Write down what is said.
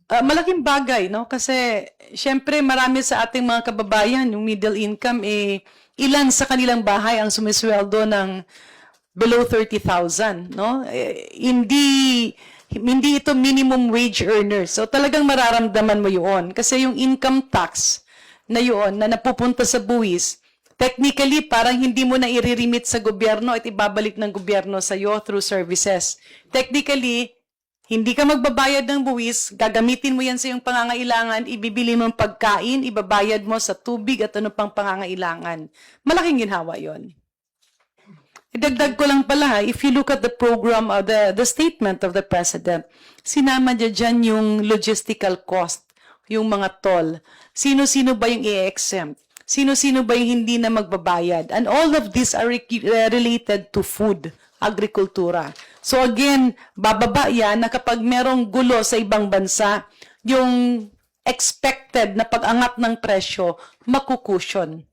Malaking bagay, no? Kasi, syempre, marami sa ating mga kababayan, yung middle income, ilan sa kanilang bahay ang sumisweldo ng below 30,000, no? Hindi ito minimum wage earners. So, talagang mararamdaman mo yun. Kasi yung income tax na yun, na napupunta sa buwis, technically, parang hindi mo na i-remit sa gobyerno at ibabalik ng gobyerno sa iyo through services. Technically, hindi ka magbabayad ng buwis, gagamitin mo yan sa iyong pangangailangan, ibibili mo ang pagkain, ibabayad mo sa tubig at ano pang pangangailangan. Malaking ginhawa yon. Idagdag ko lang pala, if you look at the program, the statement of the President, sinama niya dyan yung logistical cost, yung mga toll. Sino-sino ba yung i-exempt? Sino-sino ba yung hindi na magbabayad? And all of these are related to food, agrikultura. So again, bababa yan na kapag merong gulo sa ibang bansa, yung expected na pag-angat ng presyo, makukusyon.